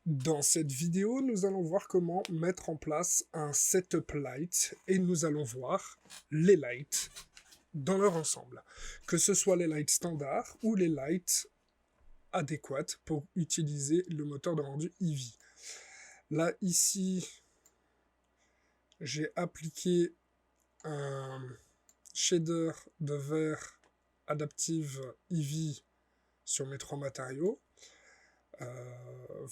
Dans cette vidéo, nous allons voir comment mettre en place un setup light et nous allons voir les lights dans leur ensemble. Que ce soit les lights standards ou les lights adéquates pour utiliser le moteur de rendu Eevee. Là, ici, j'ai appliqué un shader de vert adaptive Eevee sur mes trois matériaux.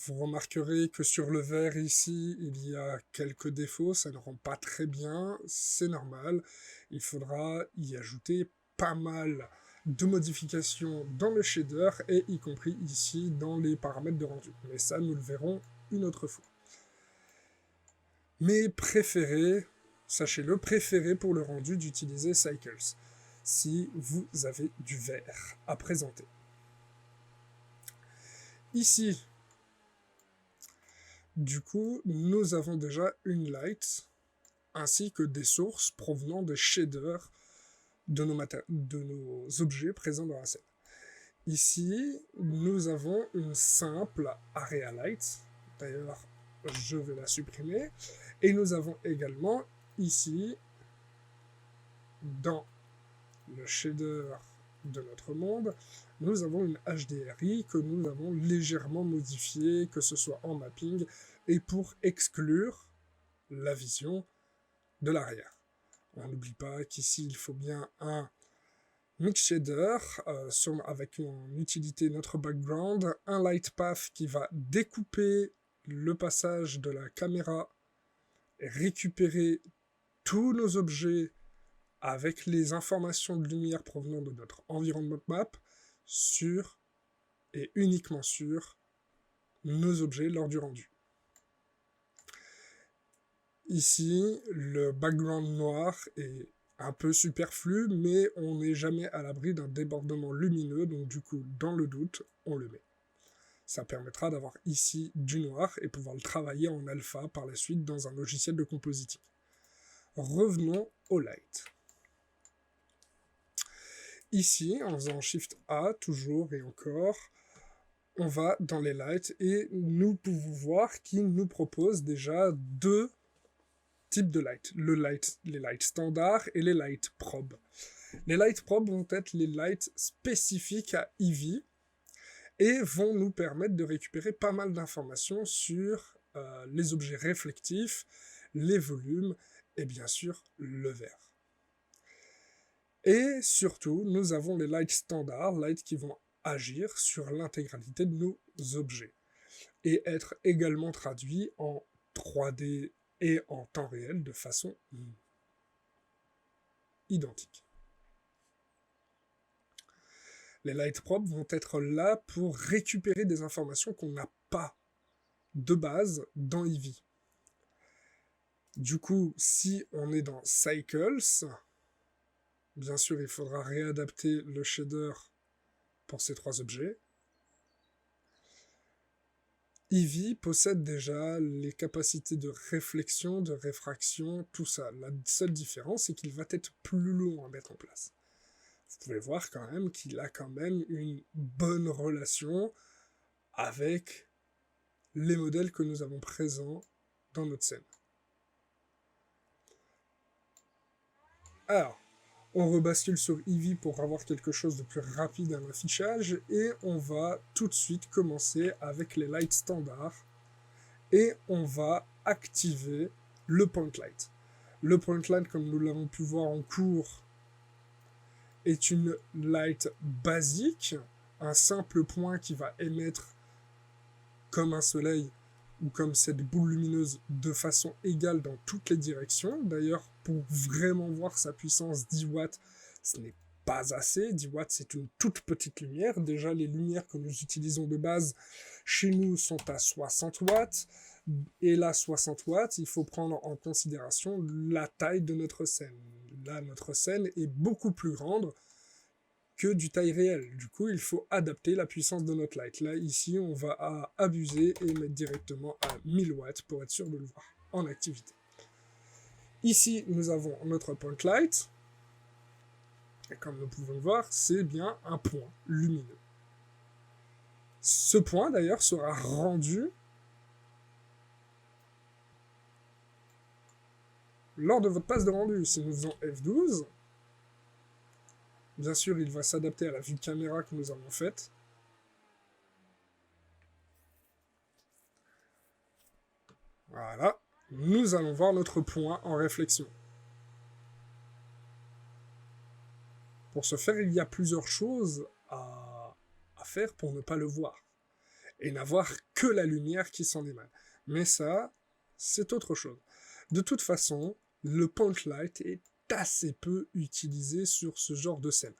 Vous remarquerez que sur le vert ici, il y a quelques défauts, ça ne rend pas très bien, c'est normal. Il faudra y ajouter pas mal de modifications dans le shader, et y compris ici dans les paramètres de rendu. Mais ça, nous le verrons une autre fois. Mes préférés, sachez-le, préféré pour le rendu d'utiliser Cycles, si vous avez du vert à présenter. Ici, du coup, nous avons déjà une light, ainsi que des sources provenant des shaders de nos objets présents dans la scène. Ici, nous avons une simple area light, d'ailleurs, je vais la supprimer, et nous avons également ici, dans le shader de notre monde, nous avons une HDRI que nous avons légèrement modifiée, que ce soit en mapping, et pour exclure la vision de l'arrière. On n'oublie pas qu'ici, il faut bien un mix shader avec en utilité notre background, un light path qui va découper le passage de la caméra, et récupérer tous nos objets avec les informations de lumière provenant de notre environnement map sur et uniquement sur nos objets lors du rendu. Ici, le background noir est un peu superflu, mais on n'est jamais à l'abri d'un débordement lumineux, donc du coup, dans le doute, on le met. Ça permettra d'avoir ici du noir et pouvoir le travailler en alpha par la suite dans un logiciel de compositing. Revenons au light. Ici, en faisant Shift A, toujours et encore, on va dans les lights et nous pouvons voir qu'il nous propose déjà deux types de lights. Les lights standards et les lights probe. Les lights probe vont être les lights spécifiques à Eevee et vont nous permettre de récupérer pas mal d'informations sur les objets réflectifs, les volumes et bien sûr le vert. Et surtout, nous avons les lights standards, lights qui vont agir sur l'intégralité de nos objets et être également traduits en 3D et en temps réel de façon identique. Les light probes vont être là pour récupérer des informations qu'on n'a pas de base dans Eevee. Du coup, si on est dans Cycles, bien sûr, il faudra réadapter le shader pour ces trois objets. Eevee possède déjà les capacités de réflexion, de réfraction, tout ça. La seule différence, c'est qu'il va être plus long à mettre en place. Vous pouvez voir quand même qu'il a quand même une bonne relation avec les modèles que nous avons présents dans notre scène. Alors, on rebascule sur Eevee pour avoir quelque chose de plus rapide à l'affichage, et on va tout de suite commencer avec les lights standards, et on va activer le point light. Le point light, comme nous l'avons pu voir en cours, est une light basique, un simple point qui va émettre comme un soleil ou comme cette boule lumineuse de façon égale dans toutes les directions. D'ailleurs, pour vraiment voir sa puissance, 10 watts, ce n'est pas assez. 10 watts, c'est une toute petite lumière. Déjà, les lumières que nous utilisons de base chez nous sont à 60 watts. Et là, 60 watts, il faut prendre en considération la taille de notre scène. Là, notre scène est beaucoup plus grande que du taille réelle. Du coup, il faut adapter la puissance de notre light. Là, ici, on va abuser et mettre directement à 1000 watts pour être sûr de le voir en activité. Ici, nous avons notre point light. Et comme nous pouvons le voir, c'est bien un point lumineux. Ce point, d'ailleurs, sera rendu lors de votre passe de rendu. Si nous faisons F12, bien sûr, il va s'adapter à la vue caméra que nous avons faite. Voilà. Nous allons voir notre point en réflexion. Pour ce faire, il y a plusieurs choses à faire pour ne pas le voir. Et n'avoir que la lumière qui s'en émane. Mais ça, c'est autre chose. De toute façon, le point light est assez peu utilisé sur ce genre de scène.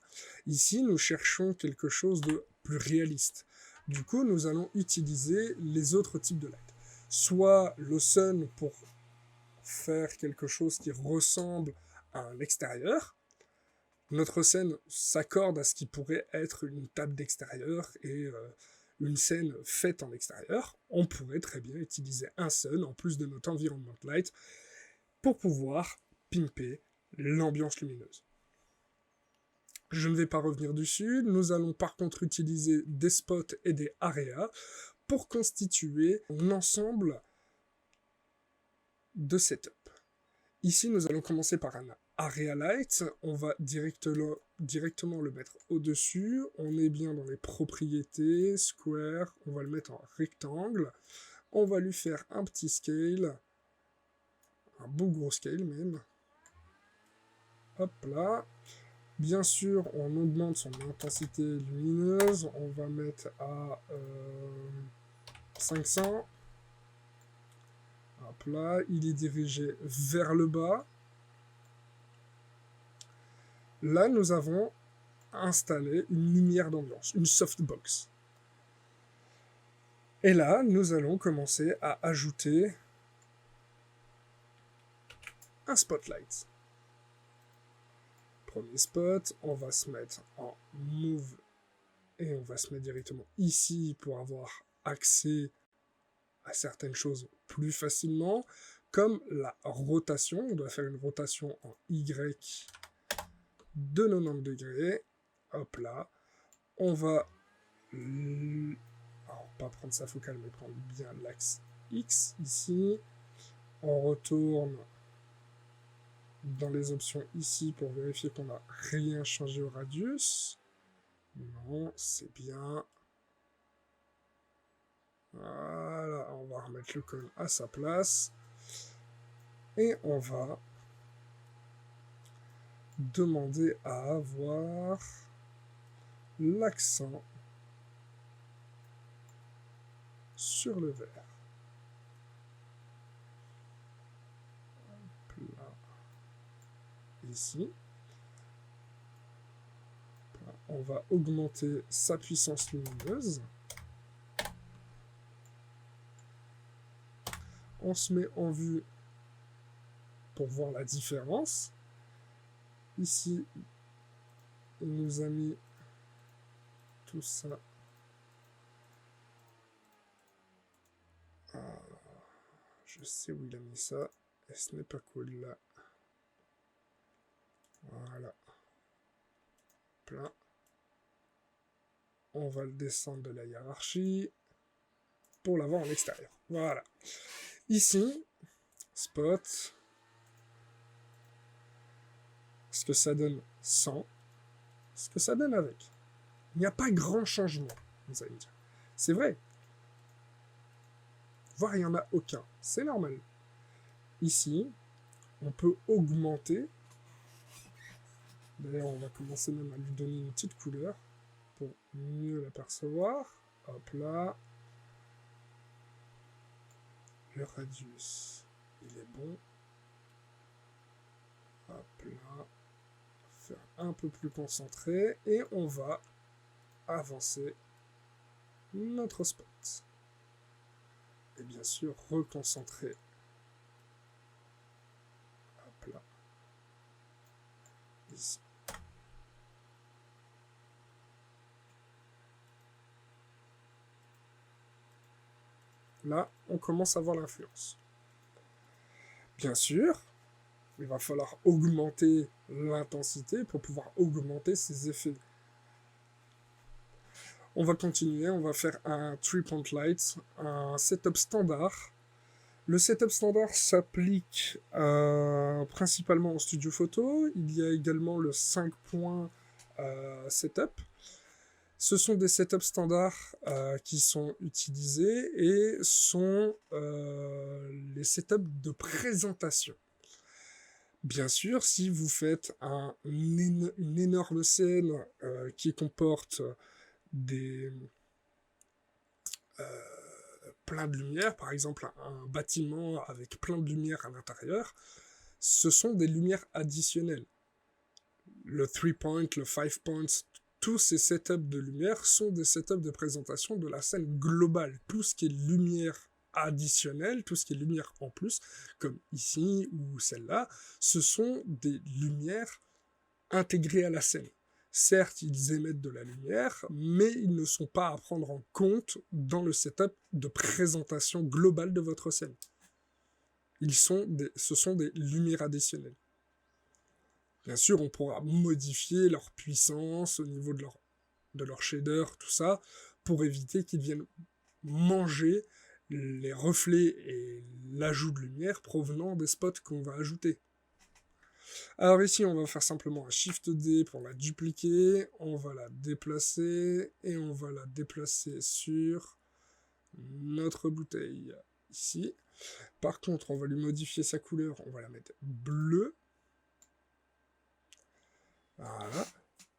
Ici, nous cherchons quelque chose de plus réaliste. Du coup, nous allons utiliser les autres types de light. Soit le sun pour faire quelque chose qui ressemble à un extérieur. Notre scène s'accorde à ce qui pourrait être une table d'extérieur et une scène faite en extérieur. On pourrait très bien utiliser un sun en plus de notre environment light pour pouvoir pimper l'ambiance lumineuse. Je ne vais pas revenir dessus, nous allons par contre utiliser des spots et des areas pour constituer un ensemble de setup. Ici, nous allons commencer par un area light, on va directement le mettre au-dessus, on est bien dans les propriétés, square, on va le mettre en rectangle, on va lui faire un petit scale, un beau gros scale même. Hop là. Bien sûr, on augmente son intensité lumineuse, on va mettre à 500. Hop là, il est dirigé vers le bas. Là, nous avons installé une lumière d'ambiance, une softbox. Et là, nous allons commencer à ajouter un spotlight. Premier spot, on va se mettre en move et on va se mettre directement ici pour avoir accès à certaines choses plus facilement, comme la rotation. On doit faire une rotation en Y de 90 degrés. Hop là. On va alors, pas prendre sa focale, mais prendre bien l'axe X ici. On retourne dans les options ici pour vérifier qu'on n'a rien changé au radius. Non, c'est bien. Voilà, on va remettre le cône à sa place. Et on va demander à avoir l'accent sur le vert. Là. Ici. On va augmenter sa puissance lumineuse. On se met en vue pour voir la différence. Ici, il nous a mis tout ça. Je sais où il a mis ça. Et ce n'est pas cool là. Voilà. Plein. On va le descendre de la hiérarchie pour l'avoir en extérieur. Voilà. Ici, spot. Ce que ça donne sans. Ce que ça donne avec. Il n'y a pas grand changement, vous allez me dire. C'est vrai. Voire il n'y en a aucun. C'est normal. Ici, on peut augmenter. D'ailleurs, on va commencer même à lui donner une petite couleur pour mieux l'apercevoir. Hop là. Le radius, il est bon. Hop là. Faire un peu plus concentré. Et on va avancer notre spot. Et bien sûr, reconcentrer. Hop là. Ici. Là, on commence à voir l'influence. Bien sûr, il va falloir augmenter l'intensité pour pouvoir augmenter ses effets. On va continuer, on va faire un 3-point light, un setup standard. Le setup standard s'applique principalement en studio photo. Il y a également le 5 points setup. Ce sont des setups standards qui sont utilisés et sont les setups de présentation. Bien sûr, si vous faites une énorme scène qui comporte plein de lumière, par exemple un bâtiment avec plein de lumière à l'intérieur, ce sont des lumières additionnelles. Le 3 point, le 5 points, tous ces setups de lumière sont des setups de présentation de la scène globale. Tout ce qui est lumière additionnelle, tout ce qui est lumière en plus, comme ici ou celle-là, ce sont des lumières intégrées à la scène. Certes, ils émettent de la lumière, mais ils ne sont pas à prendre en compte dans le setup de présentation globale de votre scène. Ce sont des lumières additionnelles. Bien sûr, on pourra modifier leur puissance au niveau de leur shader, tout ça, pour éviter qu'ils viennent manger les reflets et l'ajout de lumière provenant des spots qu'on va ajouter. Alors ici, on va faire simplement un Shift D pour la dupliquer, on va la déplacer, et on va la déplacer sur notre bouteille, ici. Par contre, on va lui modifier sa couleur, on va la mettre bleue. Voilà.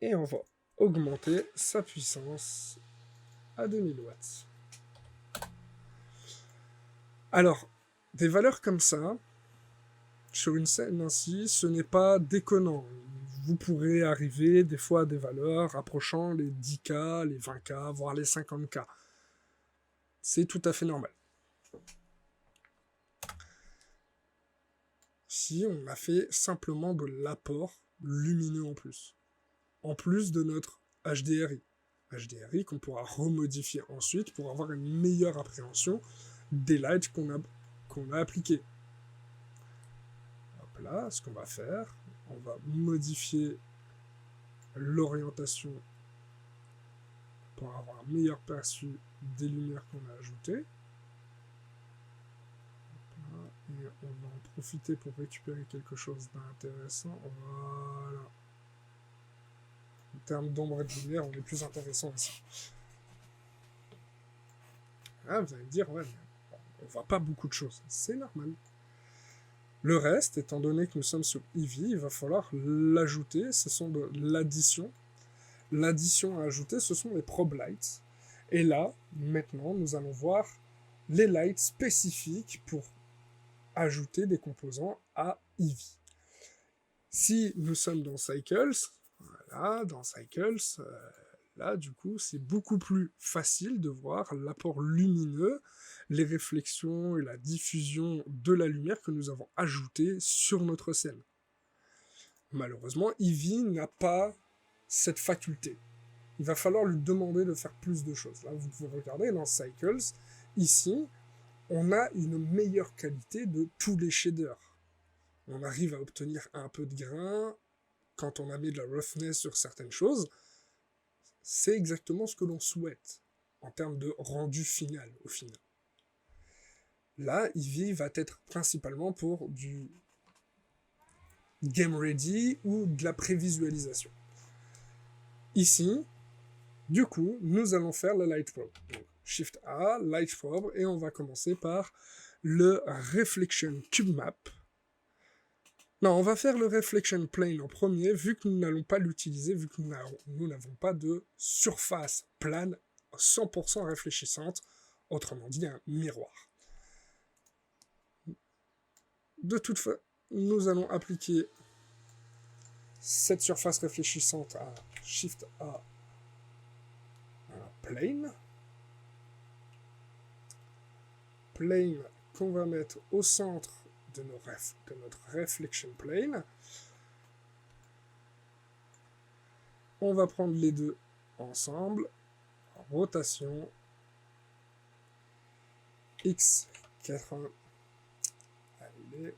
Et on va augmenter sa puissance à 2000 watts. Alors, des valeurs comme ça, sur une scène ainsi, ce n'est pas déconnant. Vous pourrez arriver des fois à des valeurs approchant les 10K, les 20K, voire les 50K. C'est tout à fait normal. Ici, on a fait simplement de l'apport lumineux en plus de notre HDRI. HDRI qu'on pourra remodifier ensuite pour avoir une meilleure appréhension des lights qu'on a appliqués. Hop là, ce qu'on va faire, on va modifier l'orientation pour avoir un meilleur perçu des lumières qu'on a ajoutées. Et on va en profiter pour récupérer quelque chose d'intéressant. Voilà. En termes d'ombre et de lumière, on est plus intéressant ici. Ah, vous allez me dire, ouais, mais on voit pas beaucoup de choses. C'est normal. Le reste, étant donné que nous sommes sur Eevee, il va falloir l'ajouter. Ce sont de l'addition. L'addition à ajouter, ce sont les probe lights. Et là, maintenant, nous allons voir les lights spécifiques pour ajouter des composants à Eevee. Si nous sommes dans Cycles, voilà, dans Cycles, là, du coup, c'est beaucoup plus facile de voir l'apport lumineux, les réflexions et la diffusion de la lumière que nous avons ajouté sur notre scène. Malheureusement, Eevee n'a pas cette faculté. Il va falloir lui demander de faire plus de choses. Là, vous pouvez regarder dans Cycles, ici, on a une meilleure qualité de tous les shaders. On arrive à obtenir un peu de grain quand on a mis de la roughness sur certaines choses. C'est exactement ce que l'on souhaite en termes de rendu final, au final. Là, Eevee va être principalement pour du game ready ou de la prévisualisation. Ici, du coup, nous allons faire le light probe. Donc, Shift A, light probe, et on va commencer par le reflection cube map. Non, on va faire le reflection plane en premier, vu que nous n'allons pas l'utiliser, vu que nous n'avons pas de surface plane 100% réfléchissante, autrement dit un miroir. De toute façon, nous allons appliquer cette surface réfléchissante à Shift A, plane. Plane qu'on va mettre au centre de notre reflection plane. On va prendre les deux ensemble. Rotation. X80. Allez.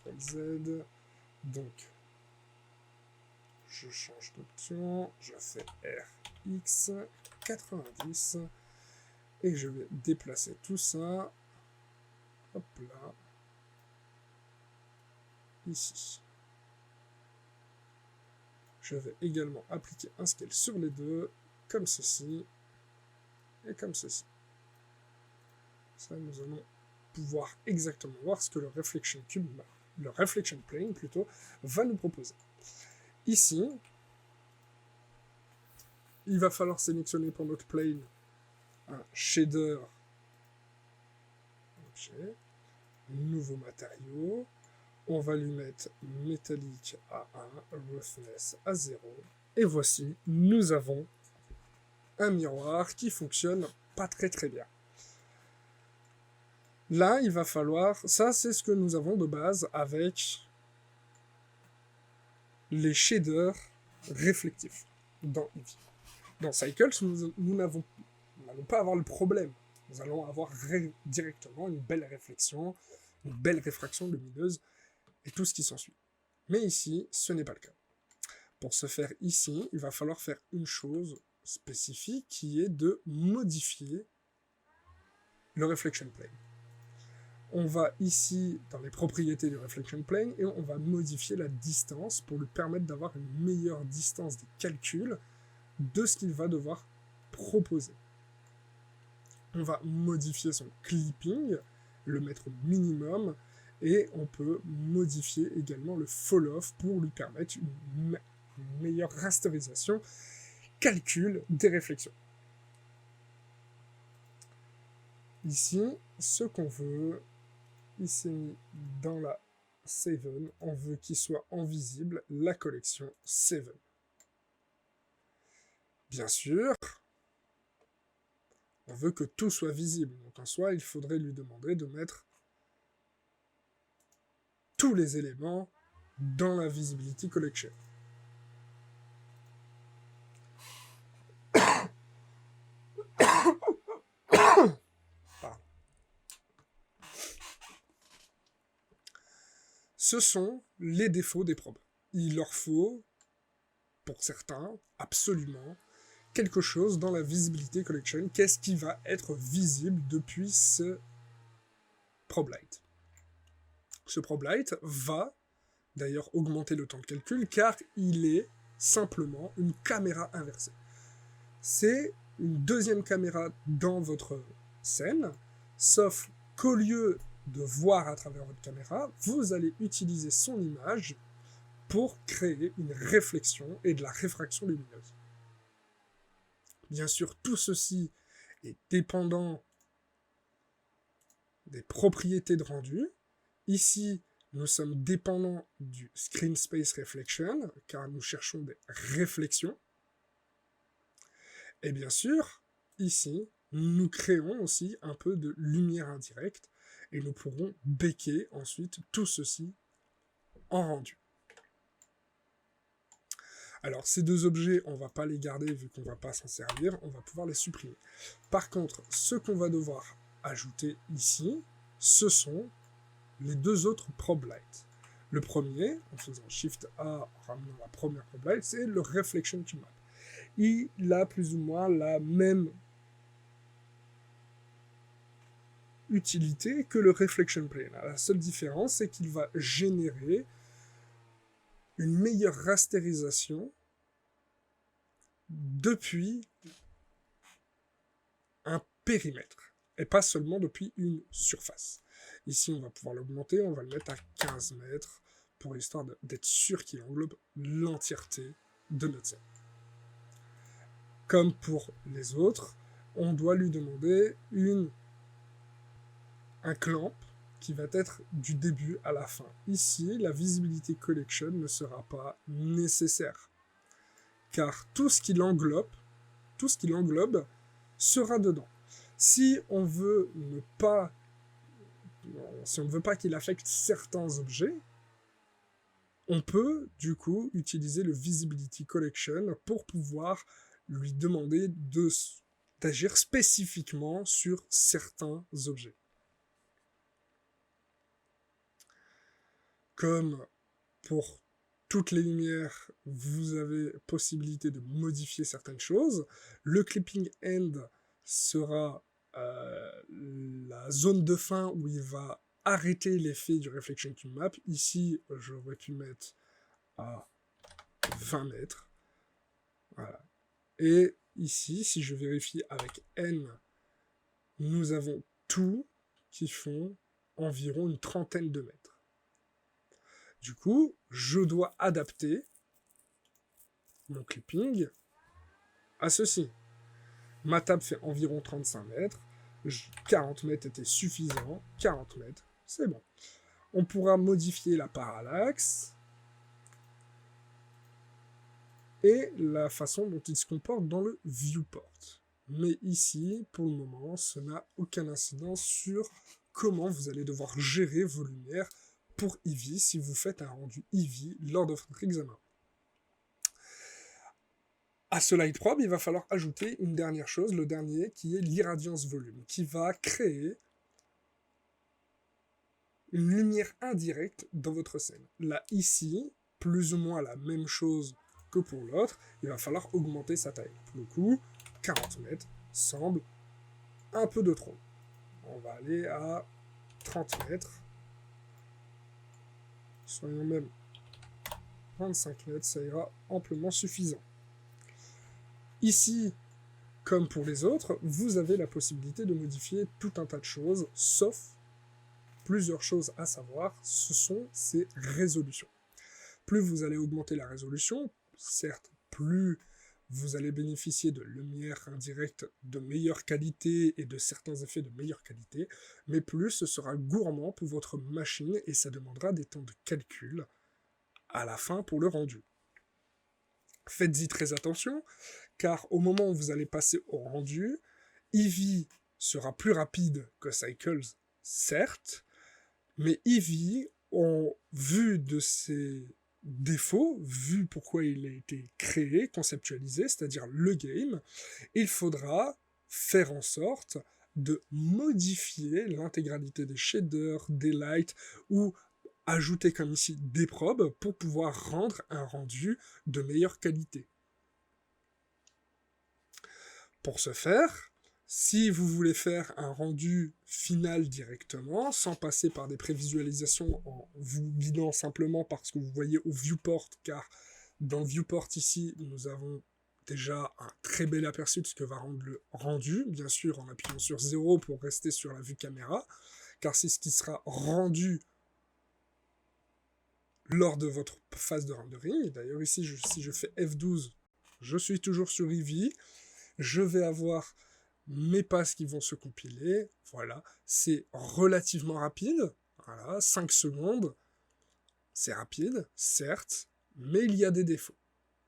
CTRL Z. Donc, je change d'option. Je fais RX 90. Et je vais déplacer tout ça hop là, ici. Je vais également appliquer un scale sur les deux, comme ceci, et comme ceci. Ça, nous allons pouvoir exactement voir ce que le reflection plane plutôt, va nous proposer. Ici, il va falloir sélectionner pour notre plane un shader, objet, nouveau matériau, on va lui mettre métallique à 1, roughness à 0, et voici, nous avons un miroir qui fonctionne pas très bien. Là, il va falloir... Ça, c'est ce que nous avons de base avec les shaders réflectifs dans Eevee. Dans Cycles, nous n'allons pas avoir le problème. Nous allons avoir directement une belle réflexion, une belle réfraction lumineuse, et tout ce qui s'ensuit. Mais ici, ce n'est pas le cas. Pour ce faire ici, il va falloir faire une chose spécifique qui est de modifier le reflection plane. On va ici dans les propriétés du reflection plane et on va modifier la distance pour lui permettre d'avoir une meilleure distance des calculs de ce qu'il va devoir proposer. On va modifier son clipping, le mettre au minimum, et on peut modifier également le fall-off pour lui permettre une meilleure rasterisation, calcul des réflexions. Ici, ce qu'on veut, ici dans la 7, on veut qu'il soit en visible la collection 7. Bien sûr, on veut que tout soit visible, donc en soi, il faudrait lui demander de mettre tous les éléments dans la Visibility Collection. Ce sont les défauts des probes. Il leur faut, pour certains, absolument, quelque chose dans la Visibility Collection. Qu'est-ce qui va être visible depuis ce probe light? Ce probe light va d'ailleurs augmenter le temps de calcul car il est simplement une caméra inversée. C'est une deuxième caméra dans votre scène, sauf qu'au lieu de voir à travers votre caméra, vous allez utiliser son image pour créer une réflexion et de la réfraction lumineuse. Bien sûr, tout ceci est dépendant des propriétés de rendu. Ici, nous sommes dépendants du Screen Space Reflection, car nous cherchons des réflexions. Et bien sûr, ici, nous créons aussi un peu de lumière indirecte, et nous pourrons baker ensuite tout ceci en rendu. Alors, ces deux objets, on ne va pas les garder vu qu'on ne va pas s'en servir, on va pouvoir les supprimer. Par contre, ce qu'on va devoir ajouter ici, ce sont les deux autres probe lights. Le premier, en faisant Shift A, en ramenant la première probe light, c'est le Reflection to Map. Il a plus ou moins la même utilité que le Reflection Plane. La seule différence, c'est qu'il va générer une meilleure rasterisation depuis un périmètre, et pas seulement depuis une surface. Ici, on va pouvoir l'augmenter, on va le mettre à 15 mètres, pour histoire d'être sûr qu'il englobe l'entièreté de notre scène. Comme pour les autres, on doit lui demander un clamp qui va être du début à la fin. Ici, la Visibility Collection ne sera pas nécessaire, car tout ce qui l'englobe sera dedans. Si on ne veut pas qu'il affecte certains objets, on peut du coup utiliser le Visibility Collection pour pouvoir lui demander d'agir spécifiquement sur certains objets. Comme pour toutes les lumières, vous avez possibilité de modifier certaines choses. Le clipping end sera la zone de fin où il va arrêter l'effet du Reflection Cube Map, ici, j'aurais pu mettre à 20 mètres. Voilà. Et ici, si je vérifie avec N, nous avons tout qui font environ une trentaine de mètres. Du coup, je dois adapter mon clipping à ceci. Ma table fait environ 35 mètres. 40 mètres était suffisant. 40 mètres, c'est bon. On pourra modifier la parallaxe et la façon dont il se comporte dans le viewport. Mais ici, pour le moment, ça n'a aucun incidence sur comment vous allez devoir gérer vos lumières pour Eevee si vous faites un rendu Eevee lors de votre examen. À ce light probe, il va falloir ajouter une dernière chose, le dernier, qui est l'irradiance volume, qui va créer une lumière indirecte dans votre scène. Là, ici, plus ou moins la même chose que pour l'autre, il va falloir augmenter sa taille. Pour le coup, 40 mètres semble un peu de trop. On va aller à 30 mètres. Soyons même 25 mètres, ça ira amplement suffisant. Ici, comme pour les autres, vous avez la possibilité de modifier tout un tas de choses, sauf plusieurs choses à savoir, ce sont ces résolutions. Plus vous allez augmenter la résolution, certes, plus vous allez bénéficier de lumière indirecte de meilleure qualité et de certains effets de meilleure qualité, mais plus ce sera gourmand pour votre machine et ça demandera des temps de calcul à la fin pour le rendu. Faites-y très attention, car au moment où vous allez passer au rendu, Eevee sera plus rapide que Cycles, certes, mais Eevee, en vue de ses défauts, vu pourquoi il a été créé, conceptualisé, c'est-à-dire le game, il faudra faire en sorte de modifier l'intégralité des shaders, des lights, ou ajouter comme ici des probes pour pouvoir rendre un rendu de meilleure qualité. Pour ce faire, si vous voulez faire un rendu final directement, sans passer par des prévisualisations en vous guidant simplement par ce que vous voyez au viewport, car dans le viewport ici, nous avons déjà un très bel aperçu de ce que va rendre le rendu, bien sûr en appuyant sur 0 pour rester sur la vue caméra, car c'est ce qui sera rendu lors de votre phase de rendering. D'ailleurs ici, si je fais F12, je suis toujours sur Eevee, je vais avoir mes passes qui vont se compiler, voilà, c'est relativement rapide, voilà, 5 secondes, c'est rapide, certes, mais il y a des défauts.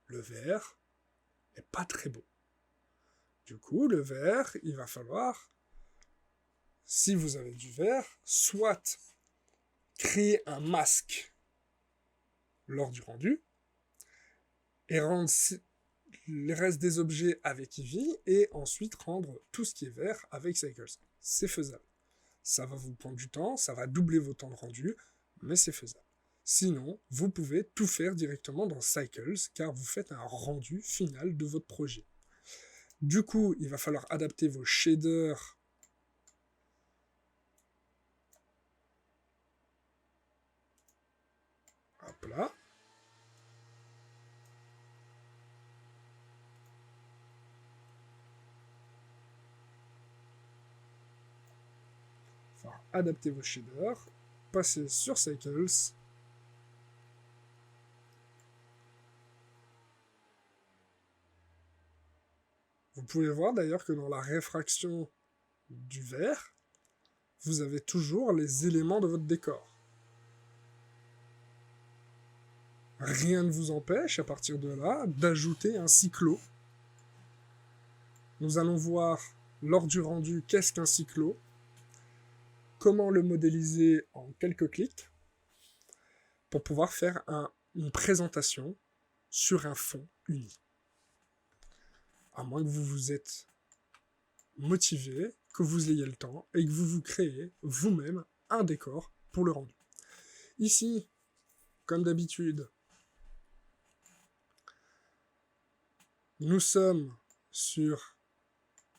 Le vert n'est pas très beau. Du coup, le vert, il va falloir, si vous avez du vert, soit créer un masque lors du rendu, et rendre les restes des objets avec Eevee, et ensuite rendre tout ce qui est vert avec Cycles. C'est faisable. Ça va vous prendre du temps, ça va doubler vos temps de rendu, mais c'est faisable. Sinon, vous pouvez tout faire directement dans Cycles, car vous faites un rendu final de votre projet. Du coup, il va falloir adapter vos shaders hop là. Adapter vos shaders, passer sur Cycles, vous pouvez voir d'ailleurs que dans la réfraction du vert, vous avez toujours les éléments de votre décor. Rien ne vous empêche, à partir de là, d'ajouter un cyclo. Nous allons voir, lors du rendu, qu'est-ce qu'un cyclo, comment le modéliser en quelques clics, pour pouvoir faire une présentation sur un fond uni. À moins que vous vous êtes motivé, que vous ayez le temps, et que vous vous créez vous-même un décor pour le rendu. Ici, comme d'habitude, nous sommes sur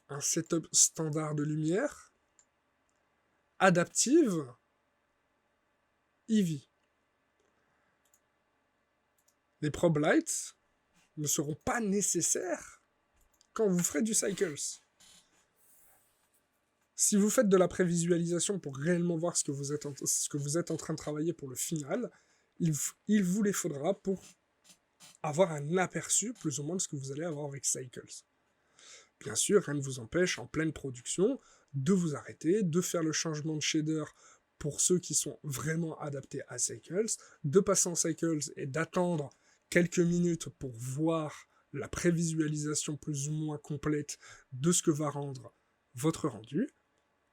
un setup standard de lumière, adaptive, Eevee. Les probe lights ne seront pas nécessaires quand vous ferez du cycles. Si vous faites de la prévisualisation pour réellement voir ce que vous êtes en train de travailler pour le final, il vous les faudra pour avoir un aperçu plus ou moins de ce que vous allez avoir avec cycles. Bien sûr, rien ne vous empêche en pleine production de vous arrêter, de faire le changement de shader pour ceux qui sont vraiment adaptés à cycles, de passer en cycles et d'attendre quelques minutes pour voir la prévisualisation plus ou moins complète de ce que va rendre votre rendu,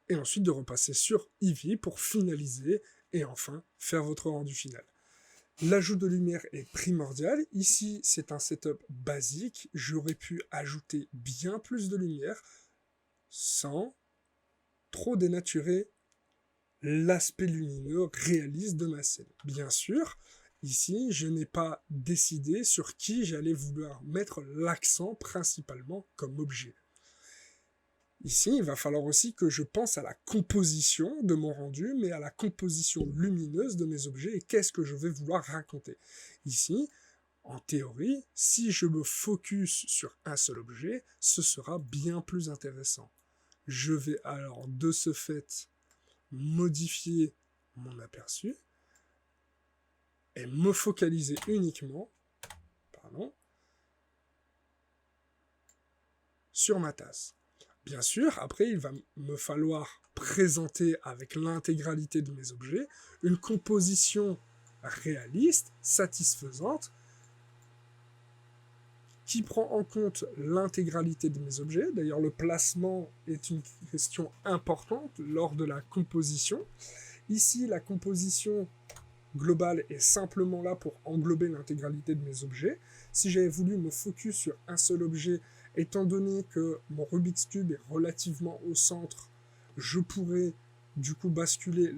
et ensuite de repasser sur Eevee pour finaliser et enfin faire votre rendu final. L'ajout de lumière est primordial. Ici, c'est un setup basique. J'aurais pu ajouter bien plus de lumière sans trop dénaturer l'aspect lumineux réaliste de ma scène. Bien sûr, ici, je n'ai pas décidé sur qui j'allais vouloir mettre l'accent principalement comme objet. Ici, il va falloir aussi que je pense à la composition de mon rendu, mais à la composition lumineuse de mes objets et qu'est-ce que je vais vouloir raconter. Ici, en théorie, si je me focus sur un seul objet, ce sera bien plus intéressant. Je vais alors de ce fait modifier mon aperçu et me focaliser uniquement sur ma tasse. Bien sûr, après, il va me falloir présenter avec l'intégralité de mes objets une composition réaliste, satisfaisante, qui prend en compte l'intégralité de mes objets. D'ailleurs, le placement est une question importante lors de la composition. Ici, la composition globale est simplement là pour englober l'intégralité de mes objets. Si j'avais voulu me focus sur un seul objet, étant donné que mon Rubik's Cube est relativement au centre, je pourrais du coup basculer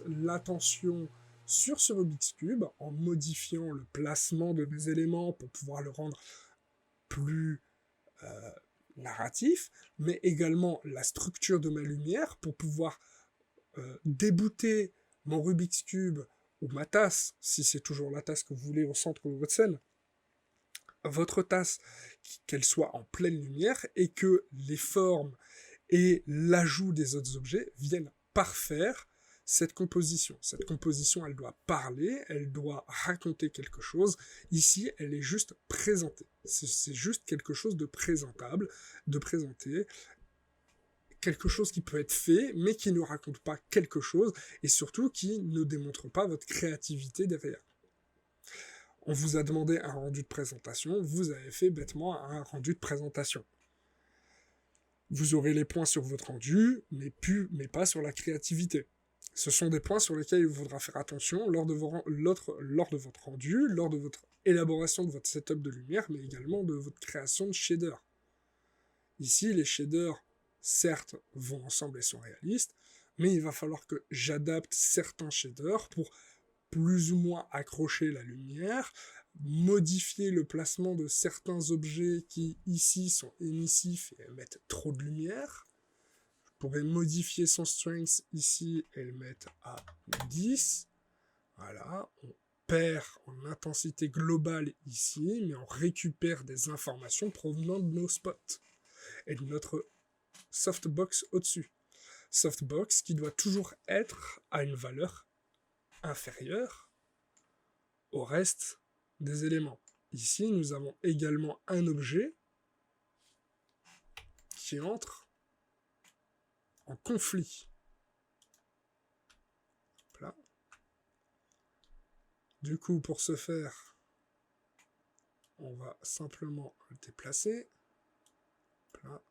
l'attention sur ce Rubik's Cube en modifiant le placement de mes éléments pour pouvoir le rendre plus narratif, mais également la structure de ma lumière pour pouvoir débouter mon Rubik's Cube ou ma tasse, si c'est toujours la tasse que vous voulez au centre de votre scène, votre tasse, qu'elle soit en pleine lumière et que les formes et l'ajout des autres objets viennent parfaire cette composition. Cette composition, elle doit parler, elle doit raconter quelque chose. Ici, elle est juste présentée. C'est juste quelque chose de présentable, de présenter quelque chose qui peut être fait, mais qui ne raconte pas quelque chose, et surtout qui ne démontre pas votre créativité derrière. On vous a demandé un rendu de présentation, vous avez fait bêtement un rendu de présentation. Vous aurez les points sur votre rendu, mais pas sur la créativité. Ce sont des points sur lesquels il vous faudra faire attention lors de votre rendu, lors de votre élaboration de votre setup de lumière, mais également de votre création de shaders. Ici, les shaders, certes, vont ensemble et sont réalistes, mais il va falloir que j'adapte certains shaders pour plus ou moins accrocher la lumière, modifier le placement de certains objets qui, ici, sont émissifs et émettent trop de lumière. Je pourrais modifier son strength ici et le mettre à 10. Voilà, on perd en intensité globale ici, mais on récupère des informations provenant de nos spots et de notre softbox au-dessus. Softbox qui doit toujours être à une valeur inférieure au reste des éléments. Ici, nous avons également un objet qui entre en conflit. Là. Du coup, pour ce faire, on va simplement le déplacer. Là.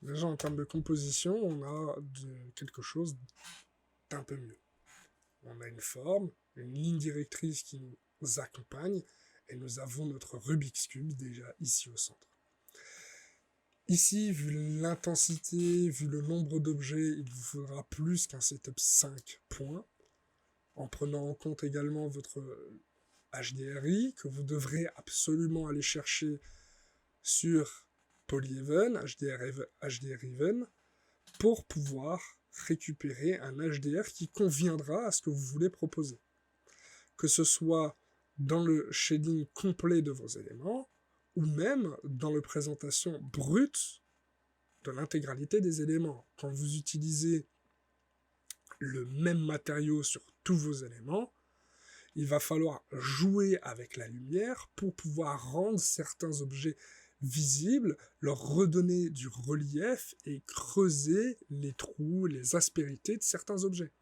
Déjà, en termes de composition, on a quelque chose d'un peu mieux. On a une forme, une ligne directrice qui nous accompagne, et nous avons notre Rubik's Cube déjà ici au centre. Ici, vu l'intensité, vu le nombre d'objets, il vous faudra plus qu'un setup 5 points, en prenant en compte également votre HDRI, que vous devrez absolument aller chercher sur Polyhaven, HDR Even, pour pouvoir récupérer un HDR qui conviendra à ce que vous voulez proposer. Que ce soit dans le shading complet de vos éléments, ou même dans la présentation brute de l'intégralité des éléments. Quand vous utilisez le même matériau sur tous vos éléments, il va falloir jouer avec la lumière pour pouvoir rendre certains objets visibles, leur redonner du relief et creuser les trous, les aspérités de certains objets.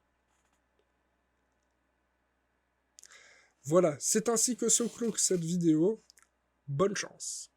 Voilà, c'est ainsi que se clôt cette vidéo. Bonne chance.